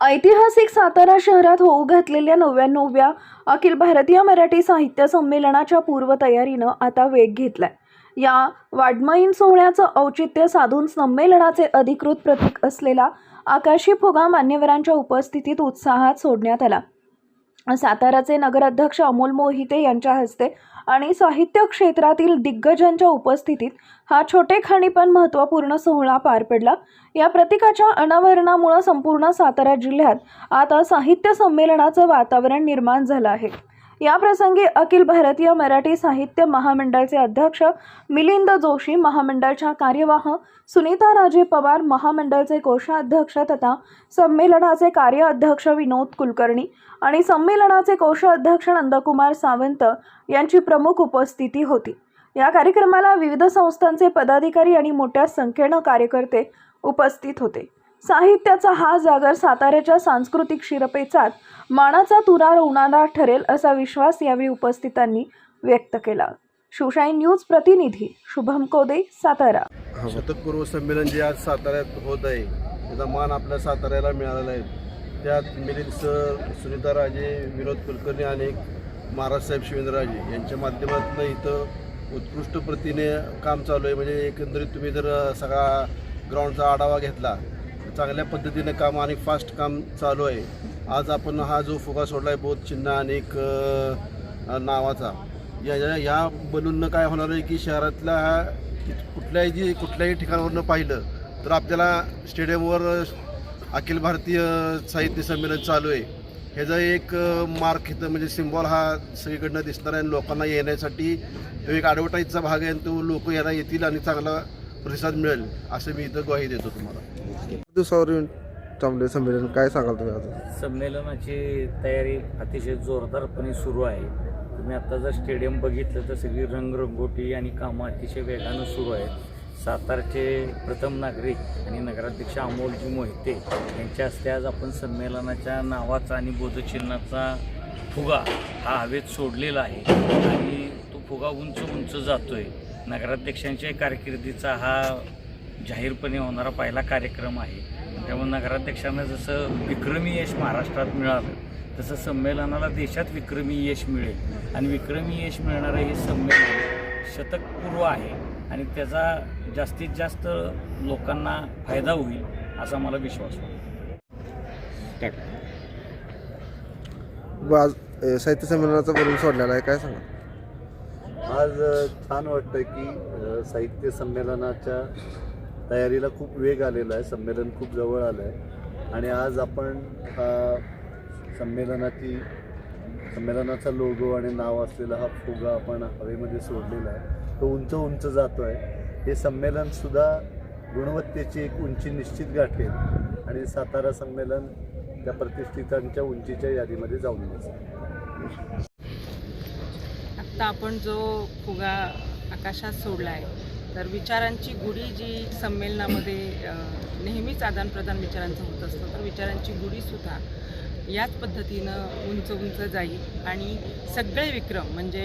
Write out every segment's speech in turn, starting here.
ऐतिहासिक सातारा शहरात होऊ घातलेल्या 99व्या अखिल भारतीय मराठी साहित्य संमेलनाच्या पूर्वतयारीनं आता वेग घेतलाय। या वाङ्मयीन सोहळ्याचं औचित्य साधून संमेलनाचे अधिकृत प्रतीक असलेला आकाशी फुगा मान्यवरांच्या उपस्थितीत उत्साहात सोडण्यात आला। साताराचे नगराध्यक्ष अमोल मोहिते यांच्या हस्ते आणि साहित्य क्षेत्रातील दिग्गजांच्या उपस्थितीत हा छोटेखानी पण महत्त्वपूर्ण सोहळा पार पडला। या प्रतीकाच्या अनावरणामुळे संपूर्ण सातारा जिल्ह्यात आता साहित्य संमेलनाचं वातावरण निर्माण झालं आहे। या प्रसंगी अखिल भारतीय मराठी साहित्य महामंडळाचे अध्यक्ष मिलिंद जोशी, महामंडळाच्या कार्यवाह सुनीता राजे पवार, महामंडळाचे कोषाध्यक्ष तथा संमेलनाचे कार्याध्यक्ष विनोद कुलकर्णी आणि संमेलनाचे कोषाध्यक्ष नंदकुमार सावंत यांची प्रमुख उपस्थिती होती। या कार्यक्रमाला विविध संस्थांचे पदाधिकारी आणि मोठ्या संख्येने कार्यकर्ते उपस्थित होते। साहित्याचा हा जागर साताऱ्याच्या सांस्कृतिक शिरपेचात मानाचा तुरा रोवणारा ठरेल असा विश्वास यावेळी उपस्थितांनी व्यक्त केला। शिवशाही न्यूज प्रतिनिधी शुभम कोदे, सातारा। शतकपूर्व संमेलन जे आज साताऱ्यात होत आहे त्याचा मान आपल्या साताऱ्याला मिळालेला आहे। त्यात मिलिंद सर, सुनीता राजे, विनोद कुलकर्णी आणि महाराज साहेब शिवेंद्रराजे यांच्या माध्यमातून इथं उत्कृष्ट प्रतीने काम चालू आहे। म्हणजे एकंदरीत तुम्ही जर सगळा ग्राउंडचा आढावा घेतला चांगल्या पद्धतीने काम आणि फास्ट काम चालू आहे। आज आपण हा जो फुगा सोडला आहे बोध चिन्ह आणि एक नावाचा, या बलूननं काय होणार आहे की शहरातल्या कुठल्याही ठिकाणावरनं पाहिलं तर आपल्याला स्टेडियमवर अखिल भारतीय साहित्य संमेलन चालू आहे ह्याचा एक मार्क इथं म्हणजे सिम्बॉल हा सगळीकडनं दिसणार आहे। लोकांना येण्यासाठी एक ॲडव्हर्टाईजचा भाग आहे, तो लोक यायला येतील आणि चांगला प्रतिसाद मिळेल असं मी इथं ग्वाही देतो तुम्हाला। दिवसावर चांगले संमेलन काय सांगाल तुम्ही? आज संमेलनाची तयारी अतिशय जोरदारपणे सुरू आहे। तुम्ही आता जर स्टेडियम बघितलं तर सगळी रंगरंगोटी आणि कामं अतिशय वेगानं सुरू आहेत। सातारचे प्रथम नागरिक आणि नगराध्यक्ष अमोलजी मोहिते यांच्या हस्ते आज आपण संमेलनाच्या नावाचा आणि बोधचिन्हाचा फुगा हा हवेत सोडलेला आहे आणि तो फुगा उंच उंच जातोय। नगराध्यक्षांच्या कारकिर्दीचा हा जाहीरपणे होणारा पहिला कार्यक्रम आहे। त्यामुळे नगराध्यक्षांना जसं विक्रमी यश महाराष्ट्रात मिळालं तसं संमेलनाला देशात विक्रमी यश मिळेल आणि विक्रमी यश मिळणारं हे संमेलन शतकपूर्व आहे आणि त्याचा जास्तीत जास्त लोकांना फायदा होईल असा मला विश्वास वाटतो। आज साहित्य संमेलनाचा बलून सोडलेला आहे, काय सांगा? आज छान वाटतं की साहित्य संमेलनाच्या तयारीला खूप वेग आलेला आहे। संमेलन खूप जवळ आलं आहे आणि आज आपण संमेलनाचा लोगो आणि नाव असलेला हा फुगा आपण हवेमध्ये सोडलेला आहे। तो उंच उंच जातो आहे। हे संमेलनसुद्धा गुणवत्तेची एक उंची निश्चित गाठेल आणि सातारा संमेलन त्या प्रतिष्ठितांच्या उंचीच्या यादीमध्ये जाऊन बसेल। आत्ता आपण जो फुगा आकाशात सोडला आहे तर विचारांची गुढी जी संमेलनामध्ये नेहमीच आदानप्रदान विचारांचं होत असतं, तर विचारांची गुढीसुद्धा याच पद्धतीनं उंच उंच जाईल आणि सगळे विक्रम म्हणजे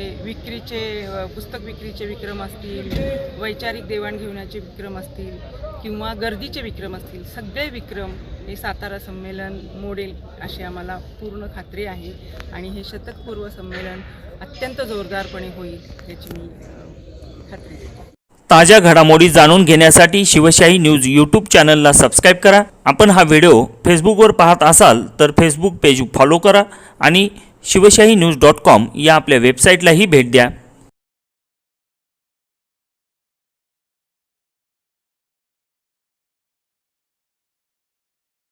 पुस्तक विक्रीचे विक्रम असतील, वैचारिक देवाणघेवाणीचे विक्रम असतील किंवा गर्दीचे विक्रम असतील, सगळे विक्रम हे सातारा संमेलन मोडेल अशी आम्हाला पूर्ण खात्री आहे आणि हे शतकपूर्व संमेलन अत्यंत जोरदारपणे होईल याची मी खात्री देतो। ताज्या घडामोडी जाणून घेण्यासाठी शिवशाही न्यूज यूट्यूब चॅनलला सबस्क्राईब करा। आपण हा व्हिडिओ फेसबुकवर पाहत असाल तर फेसबुक पेज फॉलो करा आणि शिवशाही न्यूज.com या आपल्या वेबसाईटलाही भेट द्या।